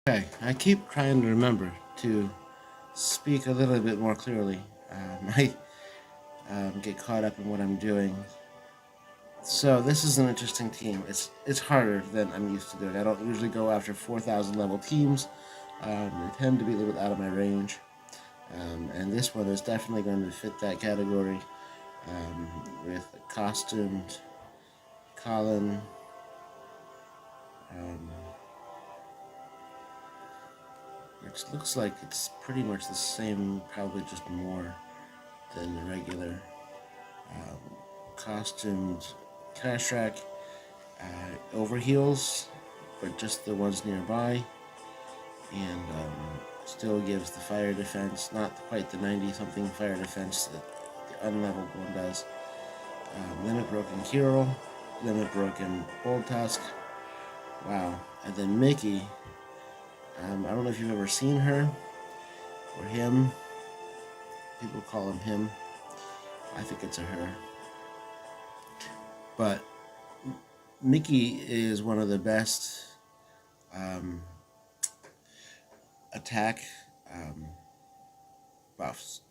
Okay, I keep trying to remember to speak a little bit more clearly. I get caught up in what I'm doing. So this is an interesting team. It's harder than I'm used to doing. I don't usually go after 4,000 level teams. They tend to be a little bit out of my range. And this one is definitely going to fit that category with costumed Colin. Which looks like it's pretty much the same, probably just more than the regular costumed Kashrak overheals, but just the ones nearby, and still gives the fire defense, not quite the 90-something fire defense that the unleveled one does. Limit Broken Hero, Limit Broken Bold Tusk, wow, and then Miki. I don't know if you've ever seen her or him. People call him. I think it's a her. But Miki is one of the best attack buffs.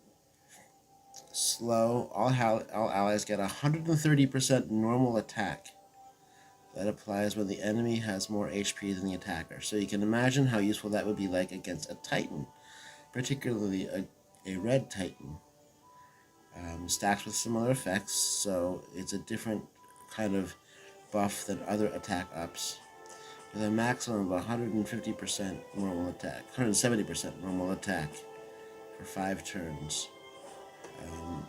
Slow. All allies get 130% normal attack. That applies when the enemy has more HP than the attacker. So you can imagine how useful that would be like against a Titan, particularly a red Titan. Stacks with similar effects, so it's a different kind of buff than other attack ups. With a maximum of 150% normal attack, 170% normal attack for 5 turns.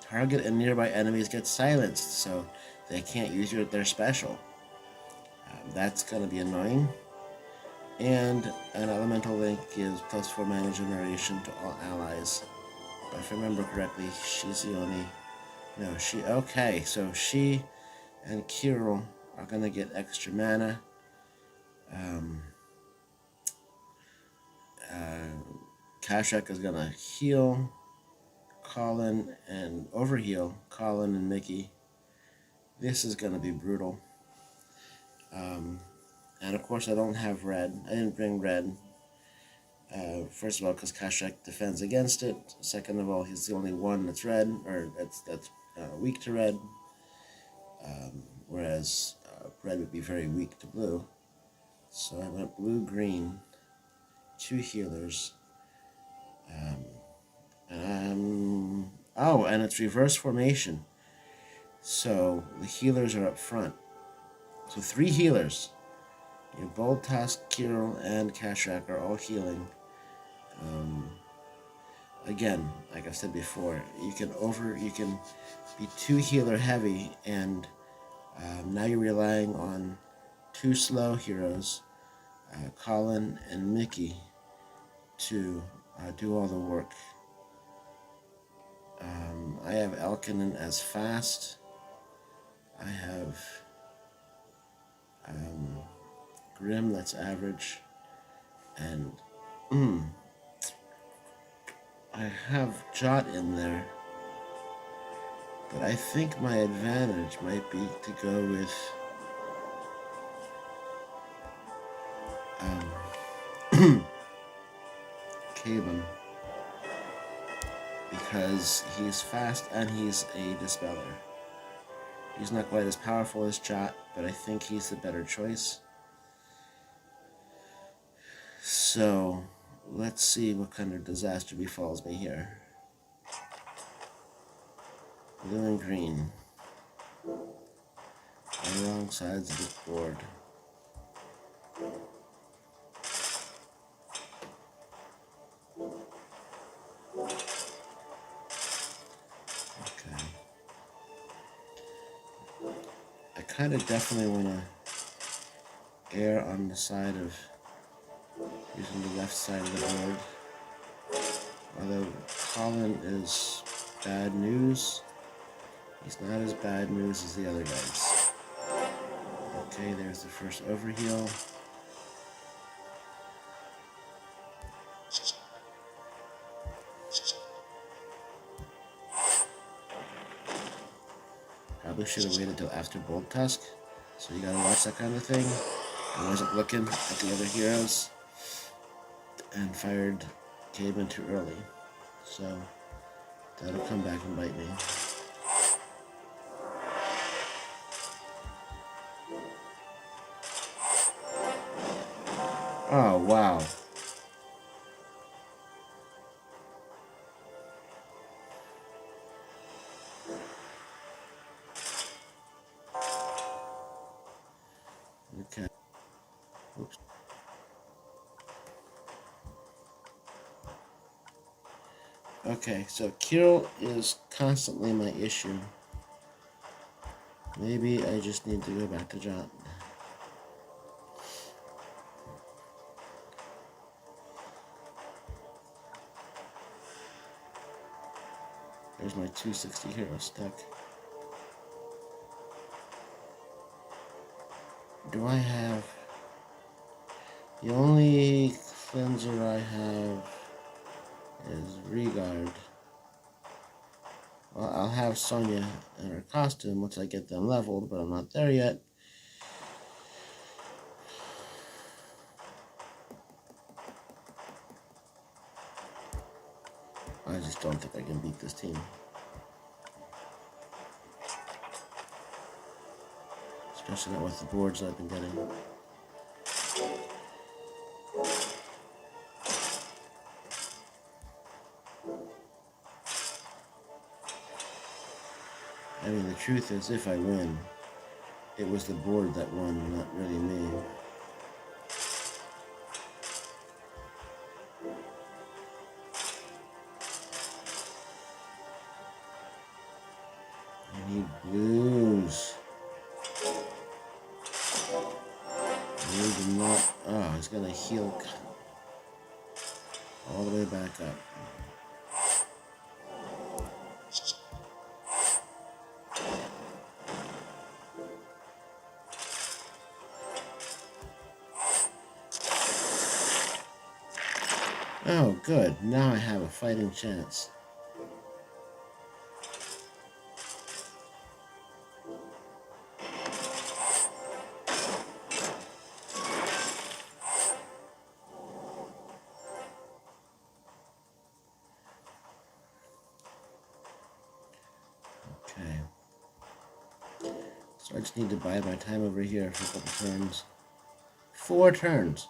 Target and nearby enemies get silenced, so they can't use their special. That's going to be annoying. And an elemental link gives +4 mana generation to all allies. But if I remember correctly, she's the only... No, okay, so she and Kirill are going to get extra mana. Kashrak is going to heal Colin and overheal Colin and Miki. This is going to be brutal. And of course I don't have red. I didn't bring red. First of all, because Kashrak defends against it. Second of all, he's the only one that's red, or that's weak to red. Whereas red would be very weak to blue. So I went blue-green, 2 healers. Oh, and it's reverse formation. So the healers are up front. So 3 healers. Your Bold Tusk, Kirill, and Kashrak are all healing. Again, like I said before, you can be 2 healer heavy, and now you're relying on 2 slow heroes, Colin and Miki, to do all the work. I have Elkinen as fast. I have Grim, that's average, and I have Jot in there, but I think my advantage might be to go with Caban, because he's fast and he's a Dispeller. He's not quite as powerful as Jot, but I think he's the better choice. So, let's see what kind of disaster befalls me here. Blue and green. On the wrong sides of the board. Okay. I kind of definitely want to err on the side of using the left side of the board. Although Colin is bad news, he's not as bad news as the other guys. Okay, there's the first overheal. Probably should have waited until after Bold Tusk, so you gotta watch that kind of thing. I wasn't looking at the other heroes. and fired caveman too early. So that'll come back and bite me. Oh, wow. Okay. Oops. Okay, so Kirill is constantly my issue. Maybe I just need to go back to Jot. There's my 260 hero stuck. Do I have... The only cleanser I have is Regard. Well, I'll have Sonya and her costume once I get them leveled, but I'm not there yet. I just don't think I can beat this team. Especially not with the boards I've been getting. I mean, the truth is, if I win, it was the board that won, not really me. I need blues. I need to not... Oh, he's gonna heal all the way back up. Oh, good. Now I have a fighting chance. Okay. So I just need to bide my time over here for a couple turns. 4 turns.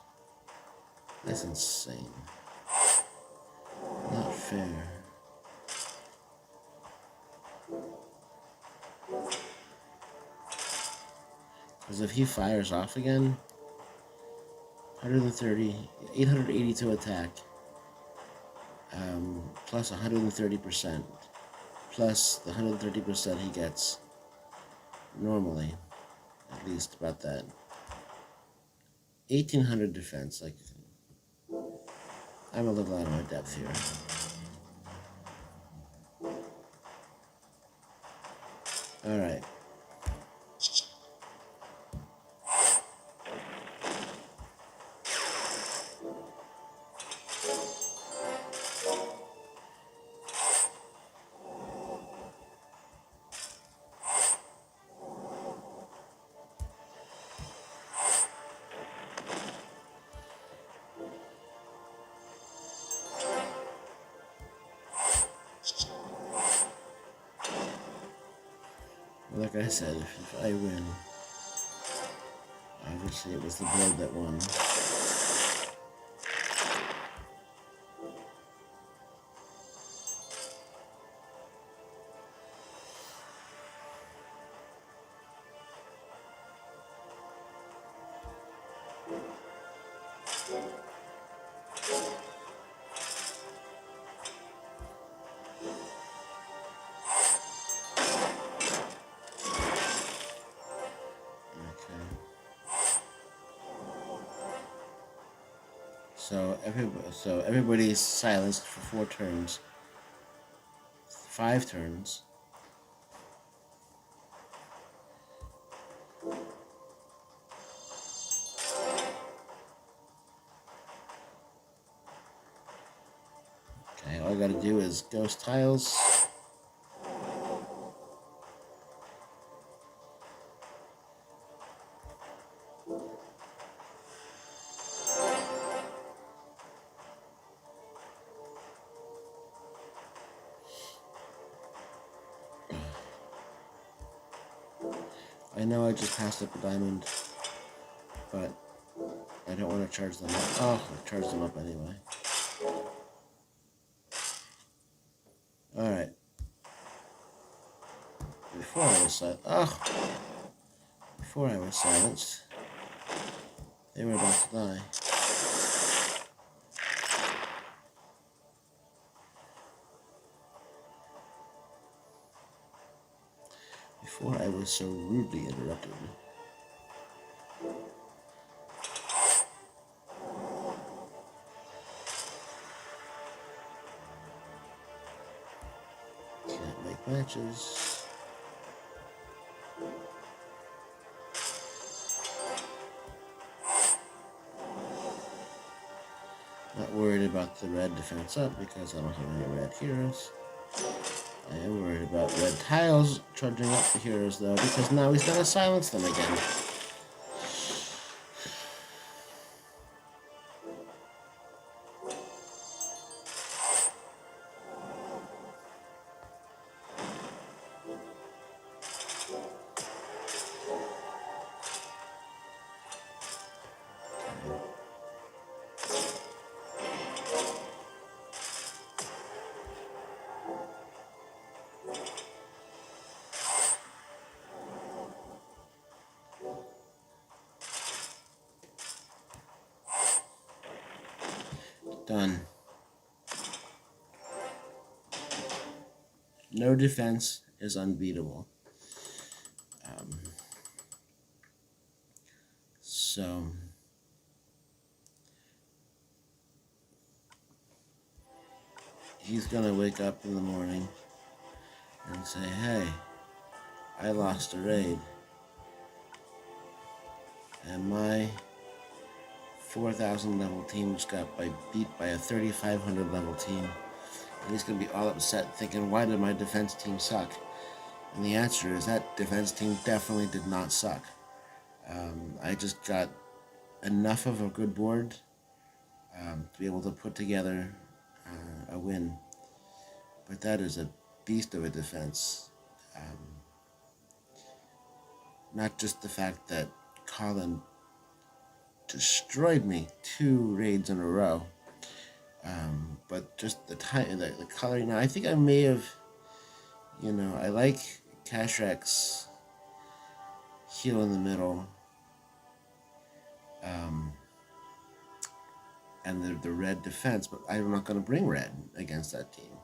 That's insane. Not fair. Because if he fires off again, 130, 882 attack, plus 130%, plus the 130% he gets normally, at least about that. 1800 defense, like, I'm a little out of my depth here. Alright. Like I said, if I win, obviously it was the board that won. So everybody's silenced for 4 turns. 5 turns. Okay, all I gotta do is ghost tiles. I know I just passed up a diamond, but I don't want to charge them up. Oh, I've charged them up anyway. Alright. Before I was silenced, they were about to die. Before I was so rudely interrupted. Can't make matches. Not worried about the red defense up because I don't have any red heroes. I am worried about red tiles trudging up the heroes though, because now he's gonna silence them again. Done. No defense is unbeatable. So he's gonna wake up in the morning and say, hey, I lost a raid. And my 4,000 level team just got beat by a 3,500 level team. And he's going to be all upset thinking, why did my defense team suck? And the answer is that defense team definitely did not suck. I just got enough of a good board to be able to put together a win. But that is a beast of a defense. Not just the fact that Colin destroyed me 2 raids in a row, but just the time, the color. You know, I think I may have, I like Cashrex heal in the middle, and the red defense, but I'm not going to bring red against that team.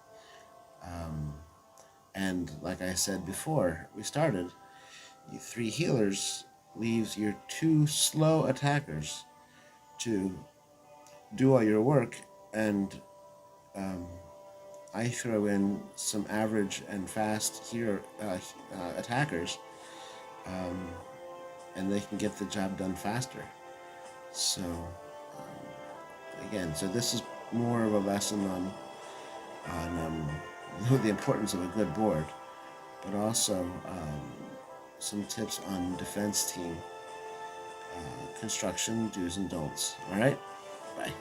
And like I said before we started, 3 healers leaves your 2 slow attackers to do all your work, and I throw in some average and fast hero attackers, and they can get the job done faster. So again, so this is more of a lesson on the importance of a good board, but also some tips on defense team construction do's and don'ts. All right, bye.